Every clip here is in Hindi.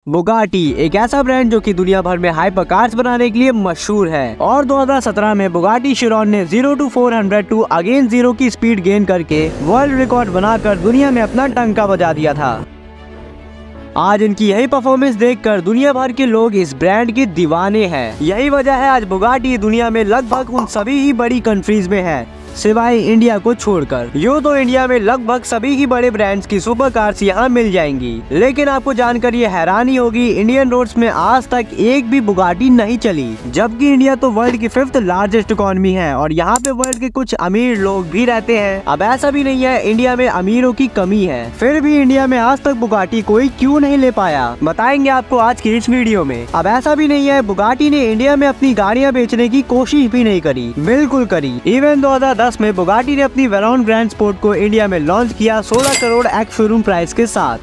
बुगाटी एक ऐसा ब्रांड जो कि दुनिया भर में हाइपर कार्स बनाने के लिए मशहूर है और 2017 में बुगाटी शिरॉन ने 0 to 400 टू अगेन 0 की स्पीड गेन करके वर्ल्ड रिकॉर्ड बनाकर दुनिया में अपना डंका बजा दिया था। आज इनकी यही परफॉर्मेंस देखकर दुनिया भर के लोग इस ब्रांड के दीवाने हैं। यही वजह है आज बुगाटी दुनिया में लगभग उन सभी ही बड़ी कंट्रीज में है सिवाय इंडिया को छोड़कर। यूँ तो इंडिया में लगभग सभी ही बड़े ब्रांड्स की सुपर कार्स यहाँ मिल जाएंगी, लेकिन आपको जानकर ये हैरानी होगी इंडियन रोड्स में आज तक एक भी बुगाटी नहीं चली, जबकि इंडिया तो वर्ल्ड की 5th लार्जेस्ट इकोनॉमी है और यहाँ पे वर्ल्ड के कुछ अमीर लोग भी रहते हैं। अब ऐसा भी नहीं है इंडिया में अमीरों की कमी है, फिर भी इंडिया में आज तक बुगाटी कोई क्यों नहीं ले पाया, बताएंगे आपको आज की इस वीडियो में। अब ऐसा भी नहीं है बुगाटी ने इंडिया में अपनी गाड़ियाँ बेचने की कोशिश भी नहीं करी, बिल्कुल करी। इवन 2010 में बुगाटी ने अपनी वेरॉन ग्रैंड स्पोर्ट को इंडिया में लॉन्च किया 16 करोड़ एक्स शोरूम प्राइस के साथ।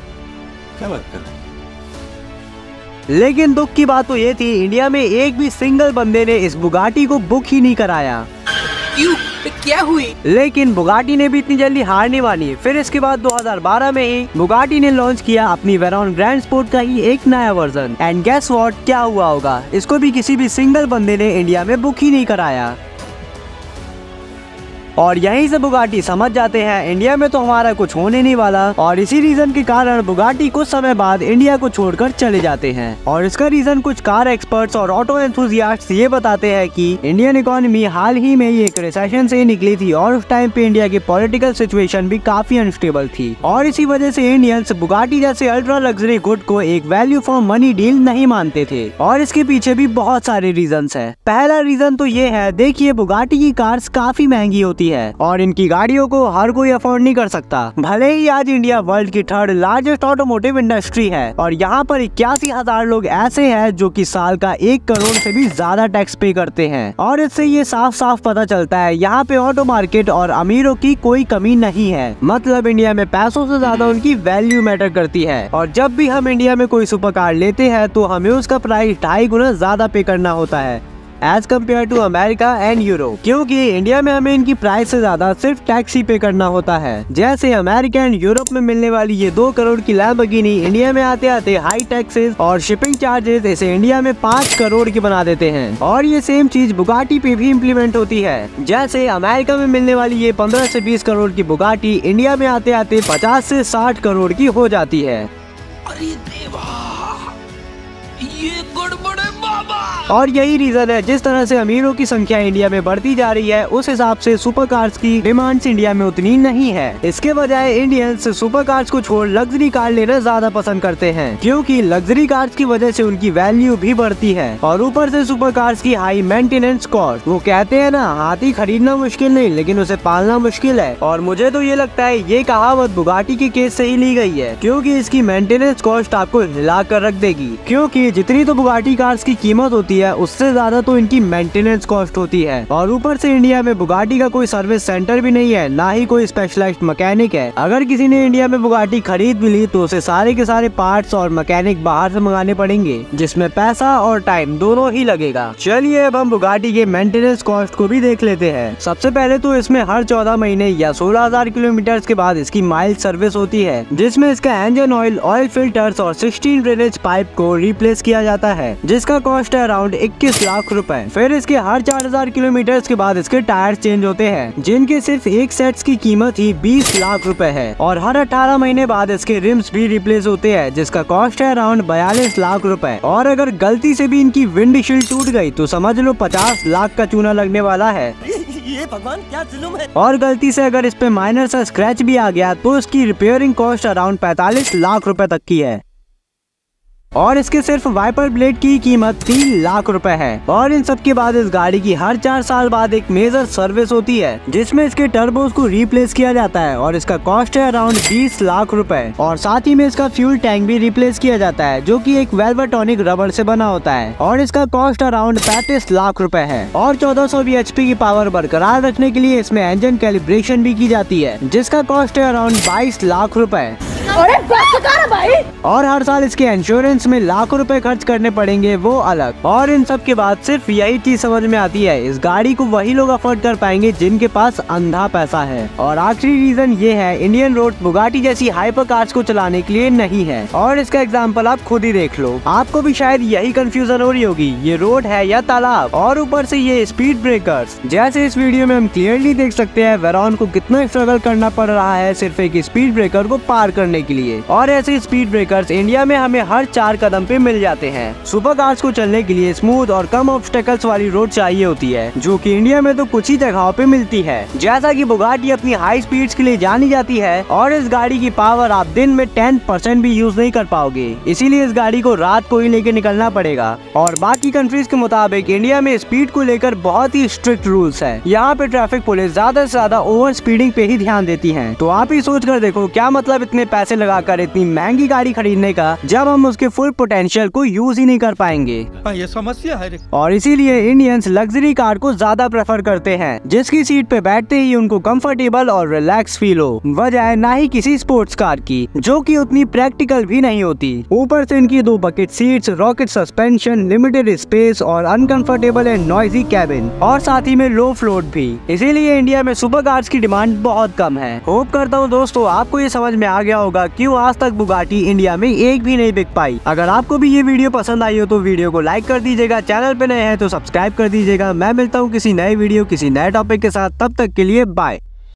क्या बात कर रहे हैं? लेकिन दुख की बात तो ये थी इंडिया में एक भी सिंगल बंदे ने इस बुगाटी को बुक ही नहीं कराया। क्यों? क्या हुई? लेकिन बुगाटी ने भी इतनी जल्दी हार नहीं मानी। फिर इसके बाद 2012 में ही बुगाटी ने लॉन्च किया अपनी वेरॉन ग्रैंड स्पोर्ट का ही एक नया वर्जन। एंड गेस व्हाट, क्या हुआ होगा, इसको भी किसी भी सिंगल बंदे ने इंडिया में बुक ही नहीं कराया। और यहीं से बुगाटी समझ जाते हैं इंडिया में तो हमारा कुछ होने नहीं वाला, और इसी रीजन के कारण बुगाटी कुछ समय बाद इंडिया को छोड़कर चले जाते हैं। और इसका रीजन कुछ कार एक्सपर्ट्स और ऑटो एंथुसियास्ट्स ये बताते हैं कि इंडियन इकोनॉमी हाल ही में ही एक रिसेशन से निकली थी और उस टाइम पे इंडिया की पॉलिटिकल सिचुएशन भी काफी अनस्टेबल थी, और इसी वजह से इंडियंस बुगाटी जैसे अल्ट्रा लग्जरी गुड को एक वैल्यू फॉर मनी डील नहीं मानते थे। और इसके पीछे भी बहुत सारे रीजन है। पहला रीजन तो ये है, देखिए बुगाटी की कार्स काफी महंगी होती है और इनकी गाड़ियों को हर कोई अफोर्ड नहीं कर सकता। भले ही आज इंडिया वर्ल्ड की 3rd लार्जेस्ट ऑटोमोटिव इंडस्ट्री है और यहाँ पर 81,000 लोग ऐसे हैं जो कि साल का 1 करोड़ से भी ज्यादा टैक्स पे करते हैं, और इससे ये साफ साफ पता चलता है यहाँ पे ऑटो मार्केट और अमीरों की कोई कमी नहीं है। मतलब इंडिया में पैसों से ज्यादा उनकी वैल्यू मैटर करती है, और जब भी हम इंडिया में कोई सुपर कार लेते हैं तो हमें उसका प्राइस 2.5 गुना ज्यादा पे करना होता है as compare to America and Europe, क्योंकि इंडिया में हमें इनकी प्राइस से ज्यादा सिर्फ टैक्स ही पे करना होता है। जैसे अमेरिका एंड यूरोप में मिलने वाली ये 2 करोड़ की लैम्बोर्गिनी इंडिया में आते आते हाई टैक्सेस और शिपिंग चार्जेस इसे इंडिया में 5 करोड़ की बना देते हैं। और ये सेम चीज बुगाटी पे भी इम्प्लीमेंट होती है। जैसे अमेरिका में मिलने वाली ये 15 से 20 करोड़ की बुगाटी इंडिया में आते आते 50 से 60 करोड़ की हो जाती है। अरे देवा, ये गड़बड़ है बाबा। और यही रीजन है जिस तरह से अमीरों की संख्या इंडिया में बढ़ती जा रही है, उस हिसाब से सुपर कार्स की डिमांड्स इंडिया में उतनी नहीं है। इसके बजाय इंडियंस सुपर कार्स को छोड़ लग्जरी कार लेना ज्यादा पसंद करते हैं, क्योंकि लग्जरी कार्स की वजह से उनकी वैल्यू भी बढ़ती है। और ऊपर से सुपर कार्स की हाई मेंटेनेंस कॉस्ट। वो कहते हैं ना, हाथी खरीदना मुश्किल नहीं लेकिन उसे पालना मुश्किल है। और मुझे तो ये लगता है ये कहावत बुगाटी के केस से ही ली गई है, क्योंकि इसकी मेंटेनेंस कॉस्ट आपको हिला कर रख देगी। क्योंकि जितनी तो बुगाटी कार्स की कीमत होती है उससे ज्यादा तो इनकी मेंटेनेंस कॉस्ट होती है, और ऊपर से इंडिया में बुगाटी का कोई सर्विस सेंटर भी नहीं है, ना ही कोई स्पेशलाइज्ड मैकेनिक है। अगर किसी ने इंडिया में बुगाटी खरीद भी ली तो उसे सारे के सारे पार्ट्स और मैकेनिक बाहर से मंगाने पड़ेंगे, जिसमें पैसा और टाइम दोनों ही लगेगा। चलिए अब हम बुगाटी के मेंटेनेंस कॉस्ट को भी देख लेते हैं। सबसे पहले तो इसमें हर 14 महीने या 16,000 किलोमीटर के बाद इसकी माइल्ड सर्विस होती है, जिसमें इसका इंजन ऑयल फिल्टर्स और 16 ड्रेनेज पाइप को रिप्लेस किया जाता है, जिसका कॉस्ट है अराउंड 21 लाख रुपए। फिर इसके हर 4,000 किलोमीटर के बाद इसके टायर चेंज होते हैं, जिनके सिर्फ एक सेट्स की कीमत ही 20 लाख रुपए है। और हर 18 महीने बाद इसके रिम्स भी रिप्लेस होते हैं, जिसका कॉस्ट है अराउंड 42 लाख रुपए। और अगर गलती से भी इनकी विंडशील्ड टूट गई तो समझ लो 50 लाख का चूना लगने वाला है। ये भगवान क्या जुल्म है। और गलती से अगर इस पे माइनर सा स्क्रैच भी आ गया तो इसकी रिपेयरिंग कॉस्ट अराउंड 45 लाख रुपए तक की है। और इसके सिर्फ वाइपर ब्लेड की कीमत 3 लाख रुपए है। और इन सब के बाद इस गाड़ी की हर 4 साल बाद एक मेजर सर्विस होती है, जिसमें इसके टर्बोस को रिप्लेस किया जाता है, और इसका कॉस्ट है अराउंड 20 लाख रुपए। और साथ ही में इसका फ्यूल टैंक भी रिप्लेस किया जाता है, जो कि एक वेल्वेटॉनिक रबर से बना होता है, और इसका कॉस्ट अराउंड 35 लाख रुपए है। और 1400 HP की पावर बरकरार रखने के लिए इसमें इंजन कैलिब्रेशन भी की जाती है, जिसका कॉस्ट है अराउंड 22 लाख रुपए। अरे भाई। और हर साल इसके इंश्योरेंस में लाखों रुपए खर्च करने पड़ेंगे, वो अलग। और इन सब के बाद सिर्फ यही चीज समझ में आती है, इस गाड़ी को वही लोग अफोर्ड कर पाएंगे जिनके पास अंधा पैसा है। और आखिरी रीजन ये है, इंडियन रोड बुगाटी जैसी हाइपर कार्स को चलाने के लिए नहीं है। और इसका एग्जाम्पल आप खुद ही देख लो। आपको भी शायद यही कंफ्यूजन हो रही होगी, ये रोड है या तालाब, और ऊपर से ये स्पीड ब्रेकर्स। जैसे इस वीडियो में हम क्लियरली देख सकते हैं वेरॉन को कितना स्ट्रगल करना पड़ रहा है सिर्फ एक स्पीड ब्रेकर को पार करने के लिए। और ऐसे स्पीड ब्रेकर्स इंडिया में हमें हर 4 कदम पे मिल जाते हैं। सुपर कार्स को चलने के लिए स्मूथ और कम ऑब्स्टेकल्स वाली रोड चाहिए होती है, जो कि इंडिया में तो कुछ ही जगहों पे मिलती है। जैसा कि बुगाटी अपनी हाई स्पीड्स के लिए जानी जाती है, और इस गाड़ी की पावर आप दिन में 10% भी यूज नहीं कर पाओगे, इसीलिए इस गाड़ी को रात को ही लेके निकलना पड़ेगा। और बाकी कंट्रीज के मुताबिक इंडिया में स्पीड को लेकर बहुत ही स्ट्रिक्ट रूल्स है। यहाँ पे ट्रैफिक पुलिस ज्यादा से ज्यादा ओवर स्पीडिंग पे ही ध्यान देती है। तो आप ही सोच कर देखो, क्या मतलब इतने पैसे लगाकर इतनी महंगी गाड़ी खरीदने का जब हम उसके फुल पोटेंशियल को यूज ही नहीं कर पाएंगे। ये समस्या है। और इसीलिए इंडियंस लग्जरी कार को ज्यादा प्रेफर करते हैं, जिसकी सीट पे बैठते ही उनको कंफर्टेबल और रिलैक्स फील हो, बजाय ना ही किसी स्पोर्ट्स कार की, जो कि उतनी प्रैक्टिकल भी नहीं होती। ऊपर से इनकी 2 bucket seats, rocket suspension, limited space और अनकंफर्टेबल एंड नॉइजी कैबिन, और साथ ही में लो फ्लोट भी। इसीलिए इंडिया में सुपर कार्स की डिमांड बहुत कम है। होप करता हूँ दोस्तों आपको ये समझ में आ गया होगा क्यों आज तक बुगाटी इंडिया में एक भी नहीं बिक पाई। अगर आपको भी ये वीडियो पसंद आई हो तो वीडियो को लाइक कर दीजिएगा, चैनल पे नए हैं तो सब्सक्राइब कर दीजिएगा। मैं मिलता हूँ किसी नए वीडियो किसी नए टॉपिक के साथ, तब तक के लिए बाय।